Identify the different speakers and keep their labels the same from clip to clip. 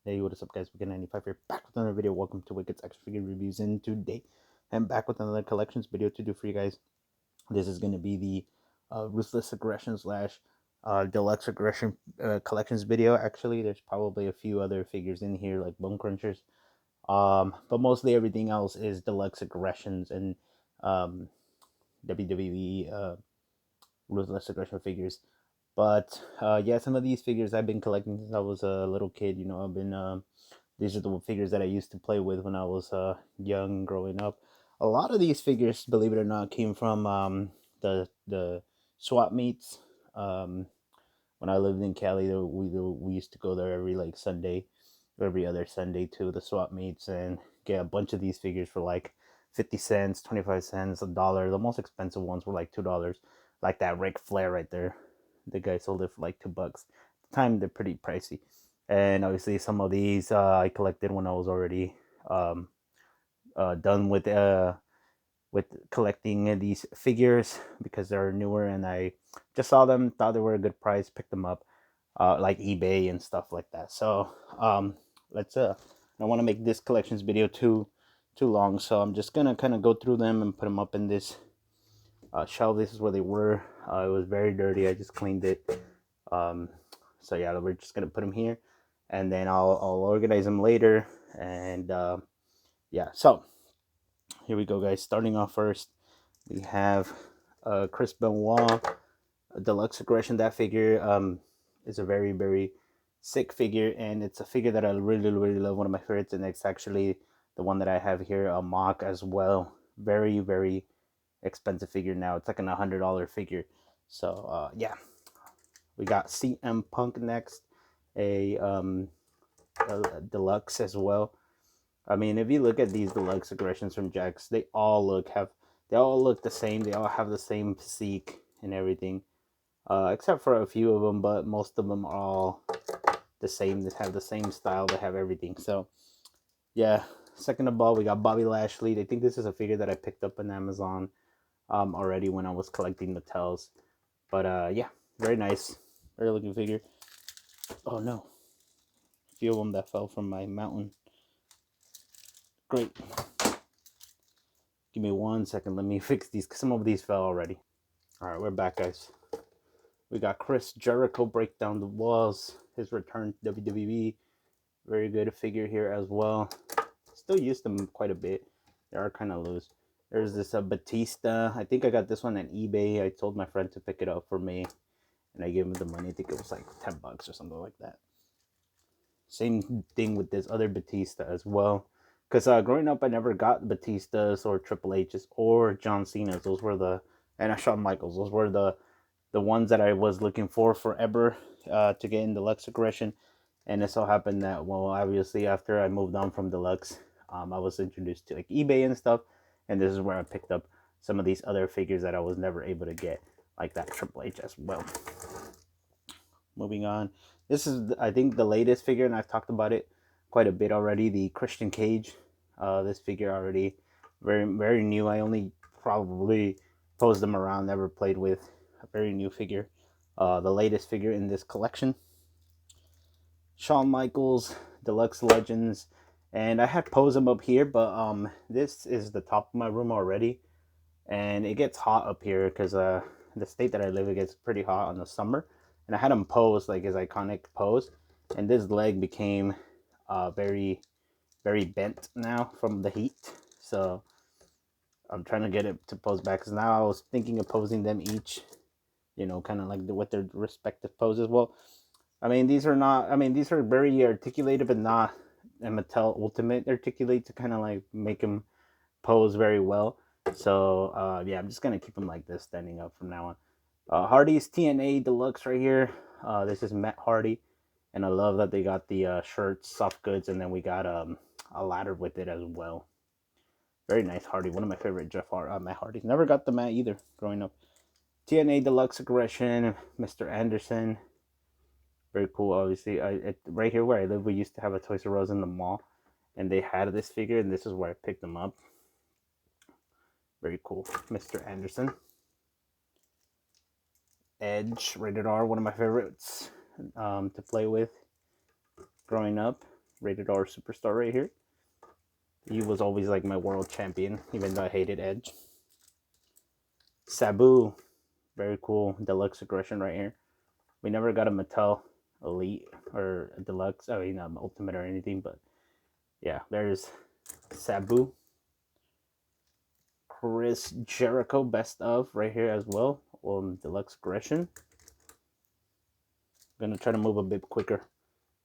Speaker 1: Hey, what is up, guys? Wicked95 here, back with another video. Welcome to Wicked's Extra Figure Reviews, and today I'm back with another collections video to do for you guys. This is going to be the Ruthless Aggression slash Deluxe Aggression collections video. Actually, there's probably a few other figures in here, like Bone Crunchers, but mostly everything else is Deluxe Aggressions and um, WWE Ruthless Aggression figures. But yeah, some of these figures I've been collecting since I was a little kid. I've been these are the figures that I used to play with when I was young, growing up. A lot of these figures, believe it or not, came from the swap meets. Um, when I lived in Cali, we used to go there every like Sunday, every other Sunday to the swap meets and get a bunch of these figures for like 50 cents, 25 cents, $1. The most expensive ones were like $2, like that Ric Flair right there. The guy sold it for like $2. At the time, they're pretty pricey, and obviously some of these I collected when I was already um, done with collecting these figures because they're newer, and I just saw them, thought they were a good price, picked them up, like eBay and stuff like that. So let's I don't want to make this collections video too long, so I'm just gonna kind of go through them and put them up in this shelf. This is where they were. It was very dirty. I just cleaned it. Um, so yeah, we're just gonna put them here, and then I'll organize them later. And yeah, so here we go, guys. Starting off first, we have Chris Benoit, Deluxe Aggression. That figure is a very sick figure, and it's a figure that I really love. One of my favorites, and it's actually the one that I have here, a mock as well. Very expensive figure now. It's like an $100 figure. So yeah, we got CM Punk next, a deluxe as well. I mean, if you look at these deluxe aggressions from Jakks, they all look the same. They all have the same physique and everything, except for a few of them. But most of them are all the same. They have the same style. They have everything. So yeah. Second of all, we got Bobby Lashley. I think this is a figure that I picked up on Amazon already when I was collecting Mattels. But yeah, very nice, very looking figure. Oh no, a few of them that fell from my mountain. Great. Give me 1 second. Let me fix these, because some of these fell already. All right, we're back, guys. We got Chris Jericho break down the walls. His return to WWE. Very good figure here as well. Still use them quite a bit. They are kind of loose. There's this Batista. I think I got this one on eBay. I told my friend to pick it up for me, and I gave him the money. I think it was like $10 or something like that. Same thing with this other Batista as well. Because growing up, I never got Batistas or Triple H's or John Cena's. Those were and Shawn Michaels. Those were the ones that I was looking for forever to get in Deluxe Aggression. And it so happened that, well, obviously after I moved on from Deluxe, I was introduced to like eBay and stuff. And this is where I picked up some of these other figures that I was never able to get, like that Triple H as well. Moving on. This is, I think, the latest figure, and I've talked about it quite a bit already. The Christian Cage. This figure already very new. I only probably posed them around, never played with. A very new figure. The latest figure in this collection. Shawn Michaels, Deluxe Legends. And I had posed them up here, but this is the top of my room already. And it gets hot up here because the state that I live in gets pretty hot in the summer. And I had him pose like his iconic pose, and this leg became very bent now from the heat. So I'm trying to get it to pose back, because now I was thinking of posing them each, kind of like with their respective poses. Well, I mean, these are not. I mean, these are very articulated, but not a Mattel Ultimate articulate to kind of like make them pose very well. So yeah, I'm just gonna keep them like this, standing up from now on. Hardy's TNA Deluxe right here. This is Matt Hardy, and I love that they got the shirts, soft goods, and then we got a ladder with it as well. Very nice Hardy, one of my favorite Matt Hardys. Never got the Matt either growing up. TNA Deluxe Aggression, Mr. Anderson. Very cool, obviously. Right here where I live, we used to have a Toys R Us in the mall, and they had this figure, and this is where I picked them up. Very cool. Mr. Anderson. Edge, rated R, one of my favorites to play with growing up. Rated R superstar right here. He was always like my world champion, even though I hated Edge. Sabu, very cool deluxe aggression right here. We never got a Mattel Elite or a deluxe, I mean Ultimate or anything, but yeah, there's Sabu. Chris Jericho best of right here as well on deluxe aggression. I'm gonna try to move a bit quicker.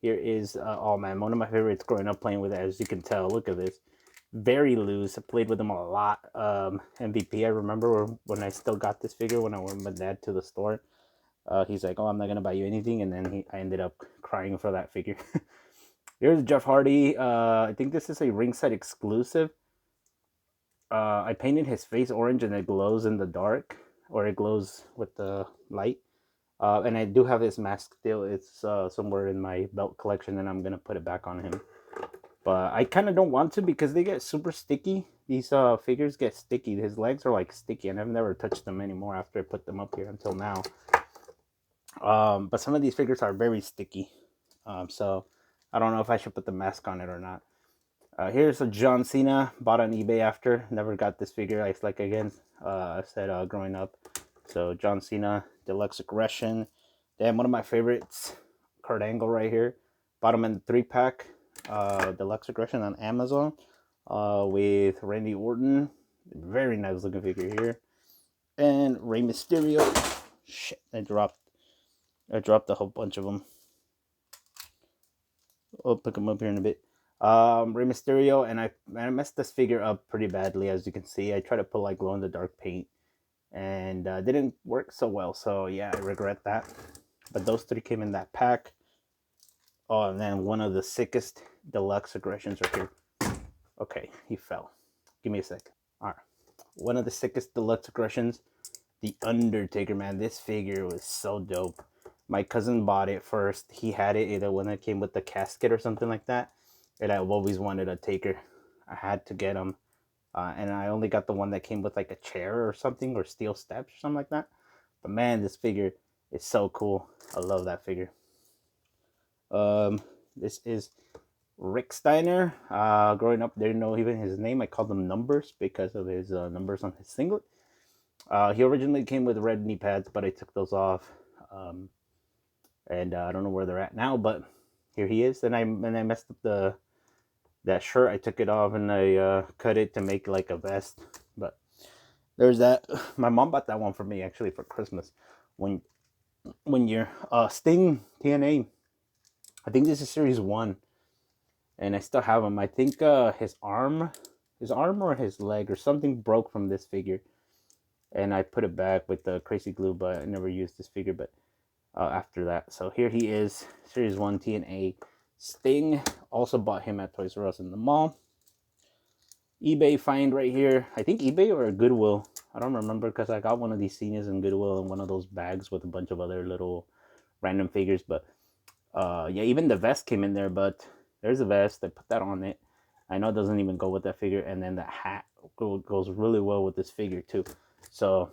Speaker 1: Here is oh man, one of my favorites growing up playing with it, as you can tell. Look at this, very loose. I played with him a lot. MVP, I remember when I still got this figure when I went with my dad to the store. He's like, oh, I'm not gonna buy you anything, and then I ended up crying for that figure. Here's Jeff Hardy. I think this is a ringside exclusive. I painted his face orange and it glows in the dark, or it glows with the light. And I do have his mask still. It's somewhere in my belt collection, and I'm gonna put it back on him. But I kind of don't want to because they get super sticky. These figures get sticky. His legs are like sticky, and I've never touched them anymore after I put them up here until now. But some of these figures are very sticky. So I don't know if I should put the mask on it or not. Here's a John Cena, bought on eBay after. Never got this figure. I like again. I said growing up. So John Cena, deluxe aggression. Then one of my favorites, Kurt Angle right here. Bought him in the 3-pack, deluxe aggression on Amazon, with Randy Orton. Very nice looking figure here. And Rey Mysterio. Shit, I dropped a whole bunch of them. I'll pick them up here in a bit. Rey Mysterio, and I messed this figure up pretty badly, as you can see. I tried to put like glow in the dark paint, and didn't work so well. So yeah, I regret that. But those three came in that pack. Oh, and then one of the sickest deluxe aggressions right here. Okay, he fell. Give me a sec. All right, one of the sickest deluxe aggressions, The Undertaker. Man, this figure was so dope. My cousin bought it first. He had it either when it came with the casket or something like that. And I've always wanted a Taker. I had to get him. And I only got the one that came with like a chair or something, or steel steps or something like that. But man, this figure is so cool. I love that figure. This is Rick Steiner. Growing up, didn't know even his name. I called him Numbers because of his numbers on his singlet. He originally came with red knee pads, but I took those off. And I don't know where they're at now, but here he is. And I messed up that shirt. I took it off and I cut it to make like a vest. But there's that. My mom bought that one for me actually for Christmas. When you're Sting TNA, I think this is series 1, and I still have him. I think his arm or his leg or something broke from this figure, and I put it back with the crazy glue, but I never used this figure. But after that, so here he is, series 1 TNA Sting. Also bought him at Toys R Us in the mall. eBay find right here. I think eBay or Goodwill. I don't remember because I got one of these seniors in Goodwill in one of those bags with a bunch of other little random figures. But yeah, even the vest came in there. But there's a vest. I put that on it. I know it doesn't even go with that figure. And then the hat goes really well with this figure too. So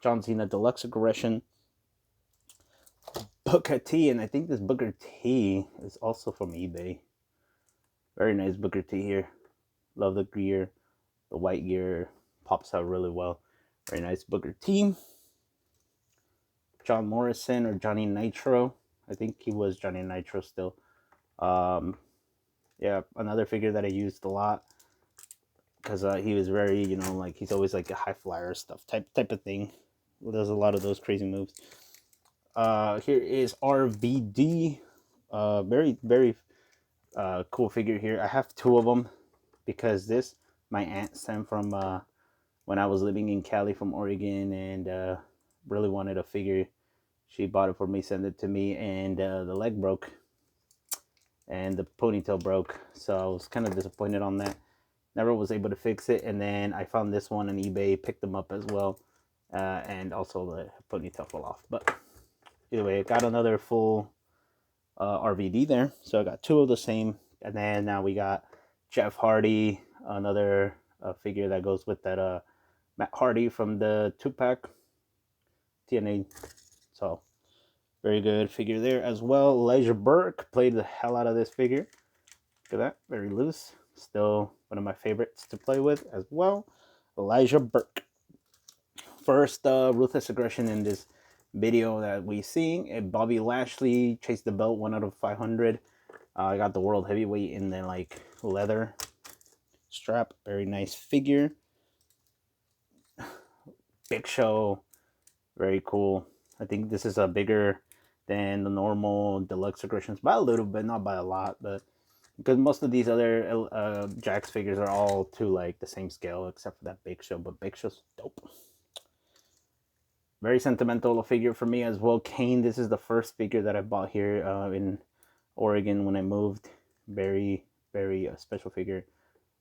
Speaker 1: John Cena Deluxe Aggression. Booker T, and I think this Booker T is also from eBay. Very nice Booker T here. Love the gear. The white gear pops out really well. Very nice Booker T. John Morrison or Johnny Nitro. I think he was Johnny Nitro still. Yeah, another figure that I used a lot because he was very, like he's always like a high flyer stuff type of thing. There's a lot of those crazy moves. Here is RVD. Very, very cool figure here. I have 2 of them because this my aunt sent from when I was living in Cali from Oregon, and really wanted a figure. She bought it for me, sent it to me, and the leg broke and the ponytail broke, so I was kind of disappointed on that. Never was able to fix it, and then I found this one on eBay, picked them up as well, and also the ponytail fell off. But either way, I got another full RVD there, so I got 2 of the same. And then now we got Jeff Hardy, another figure that goes with that Matt Hardy from the 2-pack TNA. So very good figure there as well. Elijah Burke, played the hell out of this figure. Look at that, very loose. Still one of my favorites to play with as well. Elijah Burke. First ruthless aggression in this video that we seeing. Bobby Lashley chased the belt 1 out of 500. I got the world heavyweight in the like leather strap. Very nice figure. Big Show, very cool. I think this is a bigger than the normal deluxe aggressions by a little bit, not by a lot, but because most of these other Jakks figures are all to like the same scale except for that Big Show, but Big Show's dope. Very sentimental figure for me as well. Kane, this is the first figure that I bought here in Oregon when I moved. Very, very special figure.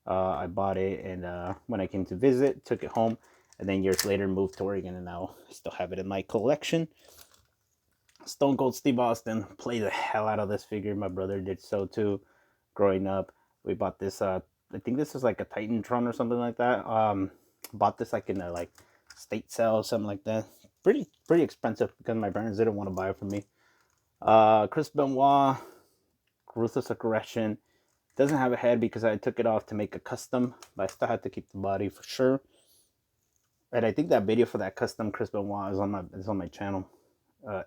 Speaker 1: I bought it, and when I came to visit, took it home, and then years later moved to Oregon, and now I still have it in my collection. Stone Cold Steve Austin, played the hell out of this figure. My brother did so too. Growing up, we bought this. I think this is like a Titantron or something like that. Bought this like in a like state sale or something like that. Pretty expensive because my parents didn't want to buy it for me. Chris Benoit, Ruthless Aggression. Doesn't have a head because I took it off to make a custom, but I still had to keep the body for sure. And I think that video for that custom Chris Benoit is on my channel.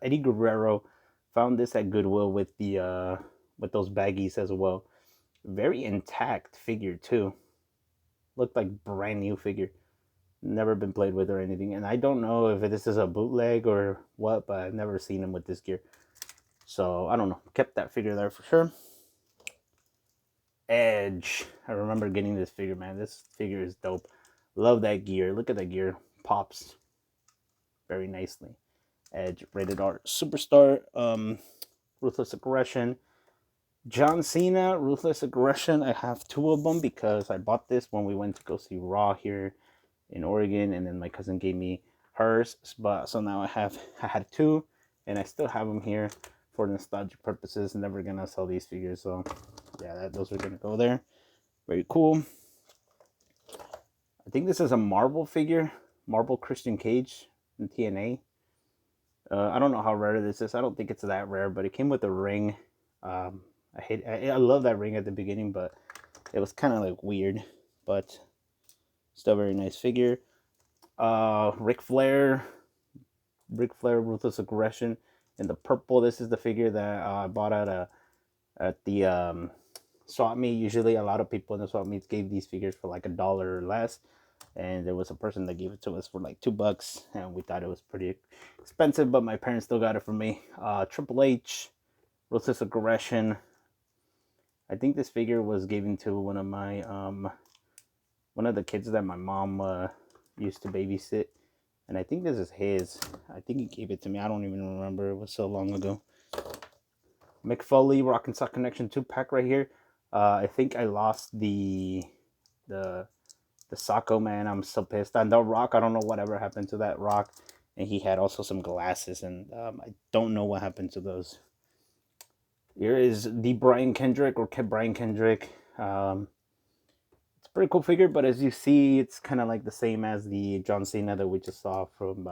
Speaker 1: Eddie Guerrero, found this at Goodwill with the with those baggies as well. Very intact figure too. Looked like brand new figure. Never been played with or anything. And I don't know if this is a bootleg or what, but I've never seen him with this gear. So I don't know. Kept that figure there for sure. Edge. I remember getting this figure, man. This figure is dope. Love that gear. Look at that gear. Pops very nicely. Edge, rated R superstar. Ruthless Aggression. John Cena, Ruthless Aggression. I have 2 of them because I bought this when we went to go see Raw here in Oregon, and then my cousin gave me hers. But so now I had 2, and I still have them here for nostalgic purposes. Never gonna sell these figures, so yeah, those are gonna go there. Very cool. I think this is a Marvel figure, Marvel Christian Cage in TNA. I don't know how rare this is. I don't think it's that rare, but it came with a ring. I love that ring at the beginning, but it was kind of like weird, but still very nice figure. Ric Flair, Ruthless Aggression in the purple. This is the figure that I bought at the swap meet. Usually a lot of people in the swap meets gave these figures for like $1 or less, and there was a person that gave it to us for like $2, and we thought it was pretty expensive, but my parents still got it for me. Triple H, Ruthless Aggression. I think this figure was given to one of my one of the kids that my mom used to babysit, and I think this is his. I think he gave it to me. I don't even remember. It was so long ago. Mick Foley, Rock and Sock Connection 2-pack right here. I think I lost the Socko, man. I'm so pissed. And the Rock, I don't know whatever happened to that Rock. And he had also some glasses, and I don't know what happened to those. Here is the Brian Kendrick, or Brian Kendrick. It's a pretty cool figure, but as you see, it's kind of like the same as the John Cena that we just saw from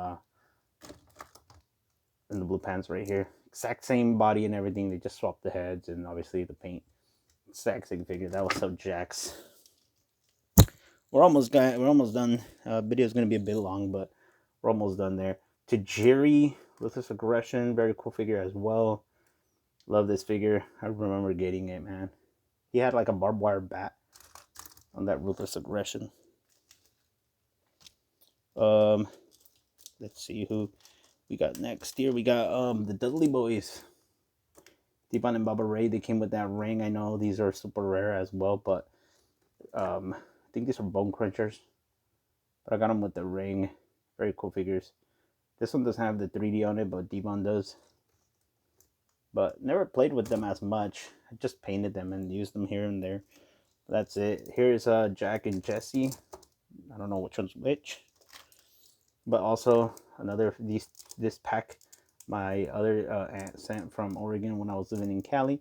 Speaker 1: in the blue pants right here. Exact same body and everything. They just swapped the heads and obviously the paint. Exact same figure. That was so Jakks. We're almost done. Video is gonna be a bit long, but we're almost done there. To Jerry, Ruthless Aggression, very cool figure as well. Love this figure. I remember getting it, man. He had like a barbed wire bat on that Ruthless Aggression. Let's see who we got next here. We got the Dudley Boys. Devon and Baba Ray. They came with that ring. I know these are super rare as well, but I think these are Bone Crunchers. But I got them with the ring. Very cool figures. This one doesn't have the 3D on it, but Devon does. But never played with them as much. I just painted them and used them here and there. That's it. Here's Jack and Jesse. I don't know which one's which. But also another this pack my other aunt sent from Oregon when I was living in Cali.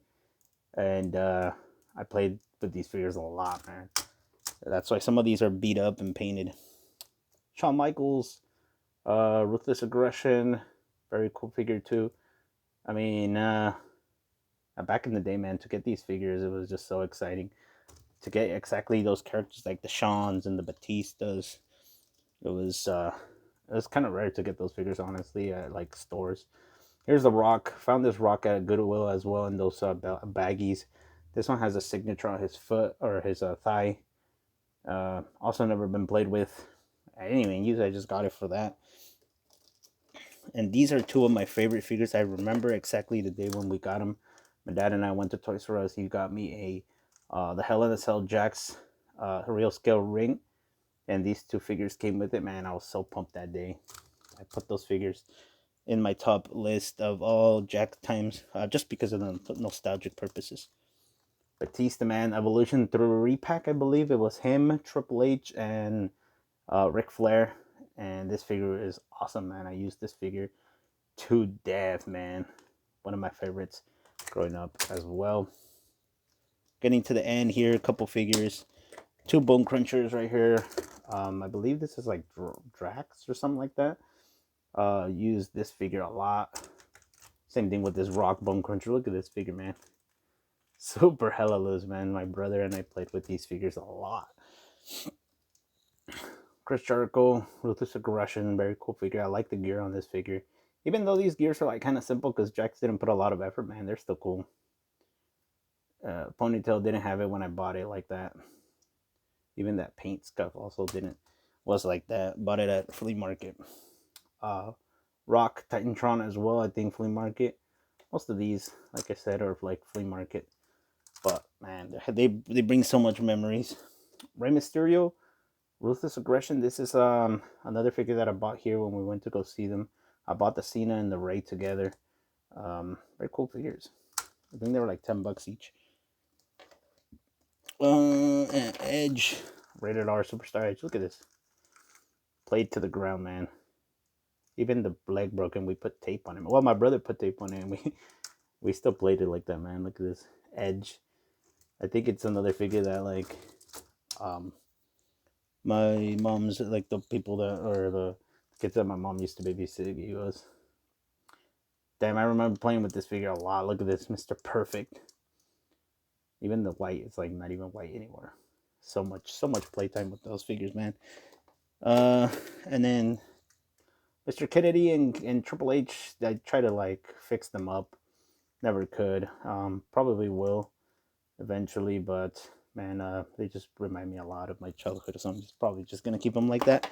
Speaker 1: And I played with these figures a lot, man. That's why some of these are beat up and painted. Shawn Michaels, Ruthless Aggression. Very cool figure too. I mean, I Back in the day, man, to get these figures, it was just so exciting to get exactly those characters like the Shawns and the Batistas. It was kind of rare to get those figures, honestly, at like stores. Here's the Rock. Found this Rock at Goodwill as well in those baggies. This one has a signature on his foot or his thigh. Also never been played with. I didn't even use it. I just got it for that. And these are two of my favorite figures. I remember exactly the day when we got them. My dad and I went to Toys R Us. He got me the Hell in a Cell Jakks real scale ring, and these two figures came with it. Man, I was so pumped that day. I put those figures in my top list of all Jakks times, just because of the nostalgic purposes. Batista, man, Evolution 3 pack, I believe it was him, Triple H, and Ric Flair. And this figure is awesome, man. I used this figure to death, man. One of my favorites growing up as well. Getting to the end here, a couple figures. Two Bone Crunchers right here. I believe this is like Drax or something like that. Use this figure a lot. Same thing with this Rock Bone Cruncher. Look at this figure, man. Super hella loose, man. My brother and I played with these figures a lot. Chris Jericho, Ruthless Aggression, very cool figure. I like the gear on this figure. Even though these gears are like kind of simple because Jakks didn't put a lot of effort, man, they're still cool. Ponytail didn't have it when I bought it like that. Even that paint scuff also was like that. Bought it at flea market. Rock Titantron as well, I think flea market. Most of these, like I said, are like flea market. But man, they bring so much memories. Rey Mysterio, Ruthless Aggression. This is another figure that I bought here when we went to go see them. I bought the Cena and the Rey together. Very cool figures. I think they were like $10 each. And Edge, Rated R Superstar Edge. Look at this. Played to the ground, man. Even the leg broken, we put tape on him. Well, my brother put tape on it, and we still played it like that, man. Look at this Edge. I think it's another figure that like my mom's like the people that or the kids that my mom used to babysit. He was. Damn, I remember playing with this figure a lot. Look at this, Mr. Perfect. Even the white is like not even white anymore. So much playtime with those figures, man. And then Mr. Kennedy and Triple H, I try to like fix them up. Never could. Probably will eventually, but man, they just remind me a lot of my childhood, so I'm probably just gonna keep them like that.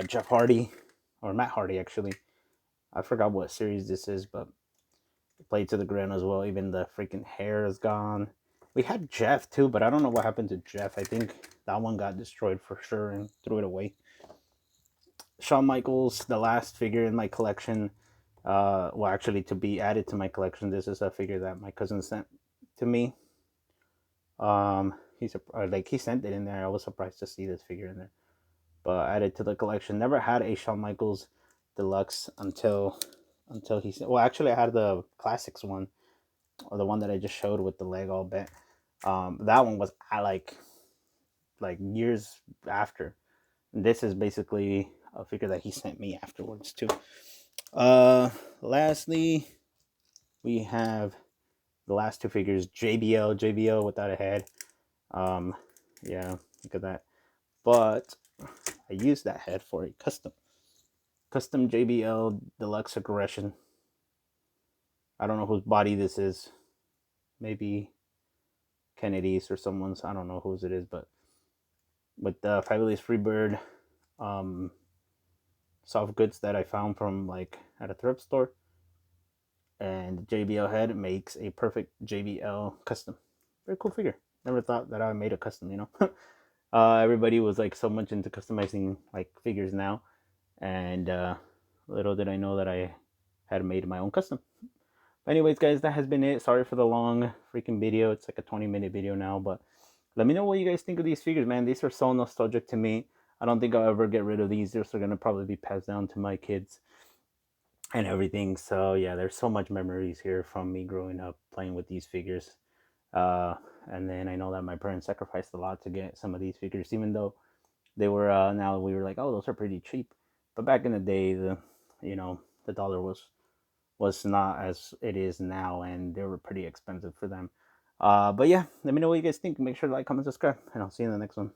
Speaker 1: Jeff Hardy, or Matt Hardy actually. I forgot what series this is, but played to the ground as well. Even the freaking hair is gone. We had Jeff too, but I don't know what happened to Jeff. I think that one got destroyed for sure and threw it away. Shawn Michaels, the last figure in my collection. Well, actually, to be added to my collection, this is a figure that my cousin sent to me. He sent it in there. I was surprised to see this figure in there, but added to the collection. Never had a Shawn Michaels deluxe until he said. Well, actually, I had the classics one, or the one that I just showed with the leg all bent. That one was like years after. And this is basically a figure that he sent me afterwards too. Lastly, we have the last two figures, JBL without a head. Yeah, look at that. But I used that head for a custom JBL Deluxe Aggression. I don't know whose body this is. Maybe Kennedy's or someone's. I don't know whose it is, but with the Fabulous Freebird soft goods that I found from like at a thrift store, and the JBL head makes a perfect JBL custom. Very cool figure. Never thought that I made a custom, you know. Everybody was like so much into customizing like figures now, and little did I know that I had made my own custom. But anyways, guys, that has been it. Sorry for the long freaking video. It's like a 20-minute video now, but let me know what you guys think of these figures, man. These are so nostalgic to me. I don't think I'll ever get rid of these. They're going to probably be passed down to my kids and everything. So yeah, there's so much memories here from me growing up playing with these figures. And then I know that my parents sacrificed a lot to get some of these figures, even though they were now we were like, oh, those are pretty cheap. But back in the day, the dollar was was not as it is now, and they were pretty expensive for them. But yeah, let me know what you guys think. Make sure to like, comment, subscribe, and I'll see you in the next one.